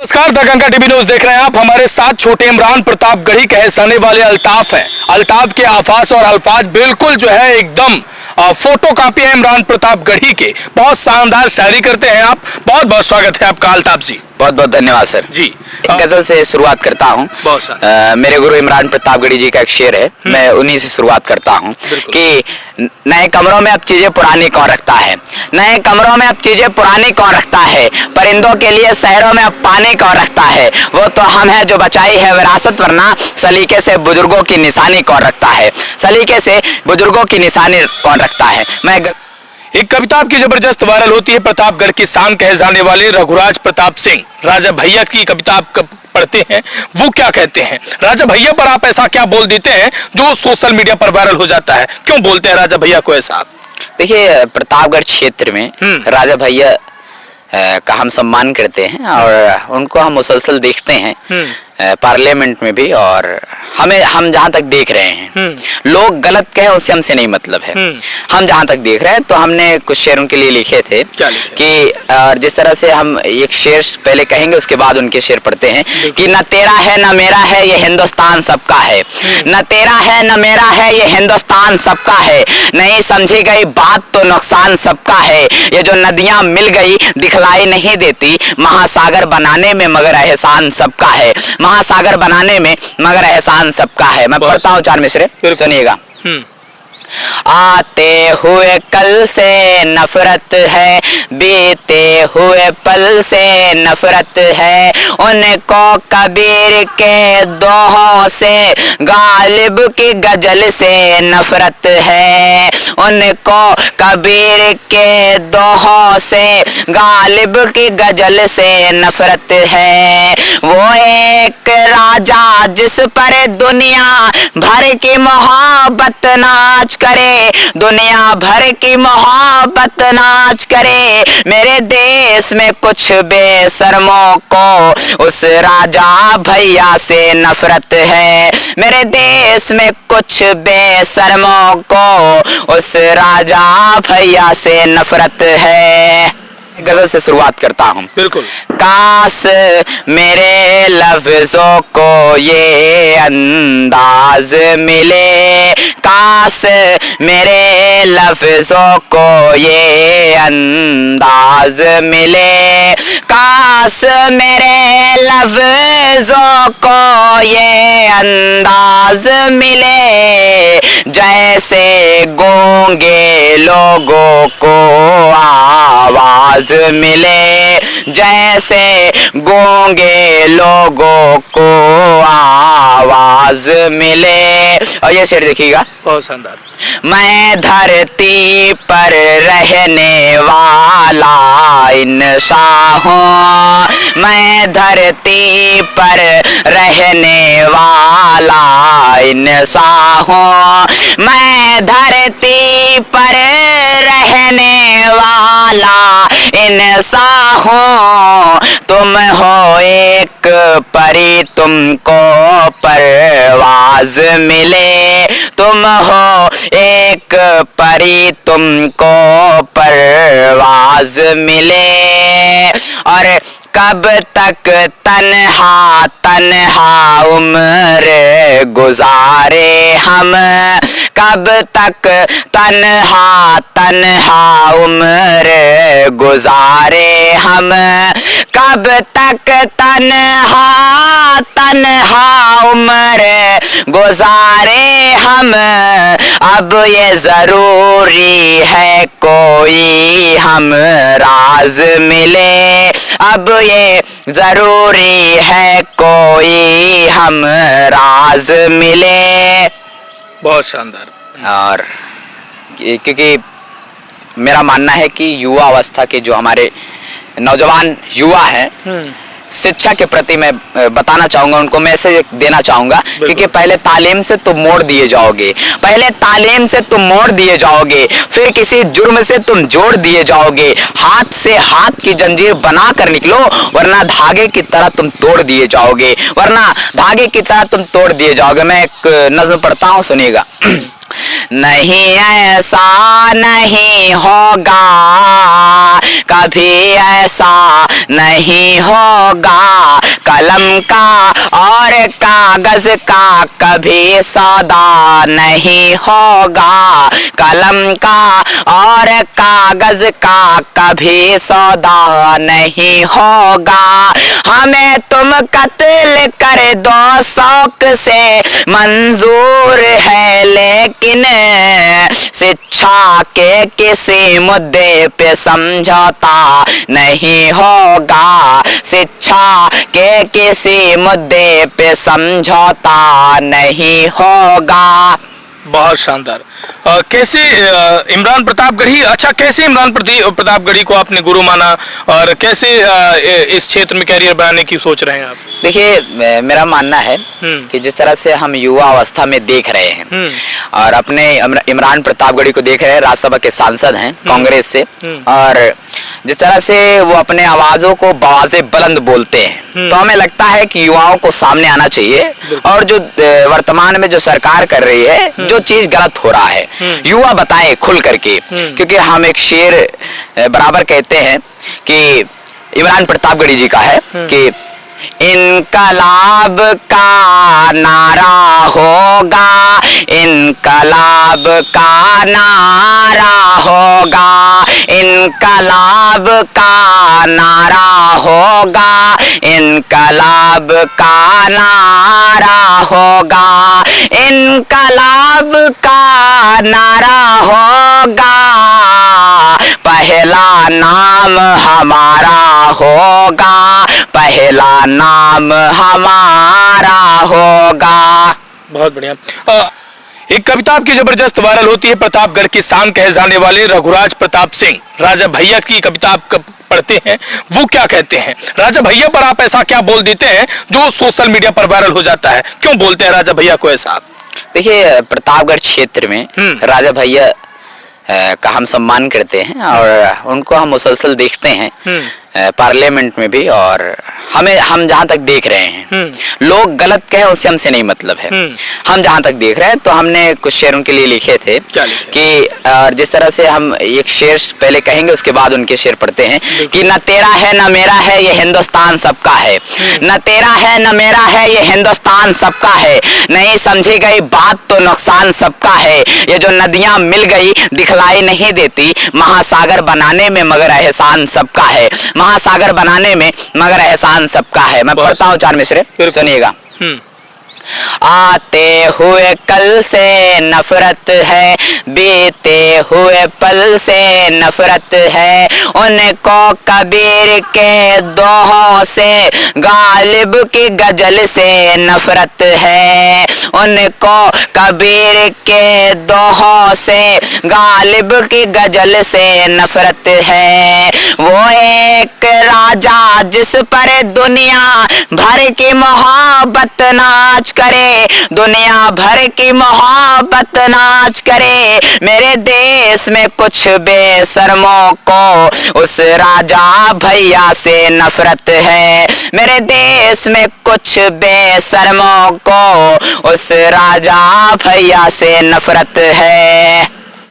नमस्कार, the Ganga TV news देख रहे हैं आप। हमारे साथ छोटे इमरान प्रतापगढ़ी कहे जाने वाले अल्ताफ हैं। अल्ताफ के आवाज और अल्फाज बिल्कुल जो है एकदम फोटो कॉपी है इमरान प्रतापगढ़ी के। बहुत शानदार शायरी करते हैं आप। बहुत बहुत स्वागत है आपका अल्ताफ जी। बहुत बहुत धन्यवाद सर जी। एक गजल से शुरुआत करता हूँ। मेरे गुरु इमरान प्रतापगढ़ी जी का एक शेर है, मैं उन्हीं से शुरुआत करता हूँ कि नए कमरों में अब चीजें पुरानी कौन रखता है, नए कमरों में अब चीजें पुरानी कौन रखता है, परिंदों के लिए शहरों में अब पानी कौन रखता है, वो तो हम हैं जो बचाई है विरासत, वरना सलीके से बुजुर्गों की निशानी कौन रखता है, सलीके से बुजुर्गों की निशानी कौन रखता है। मैं एक कविता आपकी जबरदस्त वायरल होती है। प्रतापगढ़ की शान कहे जाने वाले रघुराज प्रताप सिंह राजा भैया की कविता आप पढ़ते हैं, वो क्या कहते हैं? राजा भैया पर आप ऐसा क्या बोल देते हैं जो सोशल मीडिया पर वायरल हो जाता है? क्यों बोलते हैं राजा भैया को ऐसा? देखिए, प्रतापगढ़ क्षेत्र में राजा भैया का हम सम्मान करते हैं और उनको हम मुसलसल देखते हैं पार्लियामेंट में भी, और हम जहां तक देख रहे हैं, लोग गलत कहें उससे हमसे नहीं मतलब है। हम जहां तक देख रहे हैं तो हमने कुछ शेर उनके लिए लिखे थे कि जिस तरह से हम एक शेर पहले कहेंगे उसके बाद उनके शेर पढ़ते हैं कि न तेरा है न मेरा है ये हिंदुस्तान सबका है, न तेरा है न मेरा है ये हिंदुस्तान सबका है, नहीं समझी गई बात तो नुकसान सबका है, ये जो नदियां मिल गई दिखलाई नहीं देती, महासागर बनाने में मगर एहसान सबका है, महासागर बनाने में मगर एहसान सबका है। मैं पढ़ता हूँ चार मिसरे, सुनिएगा। आते हुए कल से नफरत है, बीते हुए पल से नफरत है, उनको कबीर के दोहों से गालिब की गजल से नफरत है, उनको कबीर के दोहों से गालिब की गजल से नफरत है। वो एक राजा जिस पर दुनिया भर की मोहब्बत नाच करे, दुनिया भर की मोहब्बत नाच करे, मेरे देश में कुछ बेशर्मों को उस राजा भैया से नफरत है, मेरे देश में कुछ बेशर्मों को उस राजा भैया से नफरत है। गजल से शुरुआत करता हूँ। बिल्कुल। काश मेरे लफ्जों को ये अंदाज मिले, काश मेरे लफ्जों को ये अंदाज मिले, काश मेरे लफ्जों को ये अंदाज मिले, जैसे गूंगे लोगों को आवाज मिले, जैसे गूंगे लोगों को आवाज मिले। और ये शेर देखिएगा, बहुत शानदार। मैं धरती पर रहने वाला इंसान हूँ, मैं धरती पर रहने वाला इंसान हूँ, मैं धरती पर रहने वाला इंसान हूँ, तुम हो एक परी तुमको परवाज मिले, तुम हो एक परी तुमको परवाज मिले, और कब तक तन्हा तन्हा उम्र गुजारे हम, कब तक तन्हा तन्हा उम्र गुजारे हम, कब तक तन्हा तन्हा उम्र गुजारे हम, अब ये जरूरी है कोई हम राज मिले, अब ये जरूरी है कोई हम राज मिले। बहुत शानदार। और क्योंकि मेरा मानना है कि युवा अवस्था के जो हमारे नौजवान युवा हैं, शिक्षा के प्रति मैं बताना चाहूंगा, उनको मैसेज देना चाहूंगा, क्योंकि पहले तालीम से तुम मोड़ दिए जाओगे, पहले तालीम से तुम मोड़ दिए जाओगे, फिर किसी जुर्म से तुम जोड़ दिए जाओगे, हाथ से हाथ की जंजीर बना कर निकलो, वरना धागे की तरह तुम तोड़ दिए जाओगे, वरना धागे की तरह तुम तोड़ दिए जाओगे। मैं एक नज़्म पढ़ता हूँ, सुनिएगा। नहीं ऐसा नहीं होगा, कभी ऐसा नहीं होगा। कलम का और कागज का कभी सौदा नहीं होगा। कलम का और कागज का कभी सौदा नहीं होगा। हमें तुम कत्ल कर दो शौक से मंजूर है, लेकिन शिक्षा के किसी मुद्दे पे समझौता नहीं होगा। शिक्षा के किसी मुद्दे पे समझौता नहीं होगा। बहुत शानदार। कैसे इमरान प्रतापगढ़ी, अच्छा कैसे इमरान प्रतापगढ़ी को आपने गुरु माना और कैसे इस क्षेत्र में कैरियर बनाने की सोच रहे हैं आप? देखिए, मेरा मानना है कि जिस तरह से हम युवा अवस्था में देख रहे हैं और अपने इमरान प्रतापगढ़ी को देख रहे हैं, राज्यसभा के सांसद हैं कांग्रेस से, और जिस तरह से वो अपने आवाजों को बाज़े बुलंद बोलते हैं, तो हमें लगता है कि युवाओं को सामने आना चाहिए और जो वर्तमान में जो सरकार कर रही है, जो चीज गलत हो रहा है, युवा बताएं खुल करके। क्योंकि हम एक शेर बराबर कहते हैं कि इमरान प्रतापगढ़ी जी का है कि इनकलाब का नारा होगा, इनकलाब का नारा होगा, इनकलाब का नारा होगा, इनकलाब का नारा होगा, इनकलाब का नारा होगा, पहला नाम हमारा होगा, पहला नाम हमारा होगा। बहुत बढ़िया। एक कविता आपकी जबरदस्त वायरल होती है, प्रतापगढ़ की शान कहे जाने वाले रघुराज प्रताप सिंह राजा भैया की कविता आप पढ़ते हैं, वो क्या कहते हैं? राजा भैया पर आप ऐसा क्या बोल देते हैं जो सोशल मीडिया पर वायरल हो जाता है? क्यों बोलते हैं राजा भैया को ऐसा? देखिए, प्रतापगढ़ क्षेत्र में राजा भैया का हम सम्मान करते हैं और उनको हम मुसलसल देखते हैं पार्लियामेंट में भी, और हम जहां तक देख रहे हैं, लोग गलत कहें उससे हमसे नहीं मतलब है। हम जहां तक देख रहे हैं, तो हमने कुछ शेर उनके लिए लिखे थे कि और जिस तरह से हम एक शेर पहले कहेंगे, उसके बाद उनके शेर पढ़ते हैं कि न तेरा है न मेरा है ये हिंदुस्तान सबका है, न तेरा है न मेरा है ये हिंदुस्तान सबका है, नहीं समझी गई बात तो नुकसान सबका है, ये जो नदियां मिल गई दिखलाई नहीं देती, महासागर बनाने में मगर एहसान सबका है, महासागर बनाने में मगर एहसान सबका है। मैं पढ़ता हूँ 4 मिसरे, सुनिएगा। आते हुए कल से नफरत है, बीते हुए पल से नफरत है, उनको कबीर के दोहों से गालिब की गजल से नफरत है, उनको कबीर के दोहों से गालिब की गजल से नफरत है। वो एक राजा जिस पर दुनिया भर की मोहब्बत नाच करे, दुनिया भर की मोहब्बत नाच करे, मेरे देश में कुछ बेशर्मों को उस राजा भैया से नफरत है, मेरे देश में कुछ बेशर्मों को उस राजा भैया से नफरत है।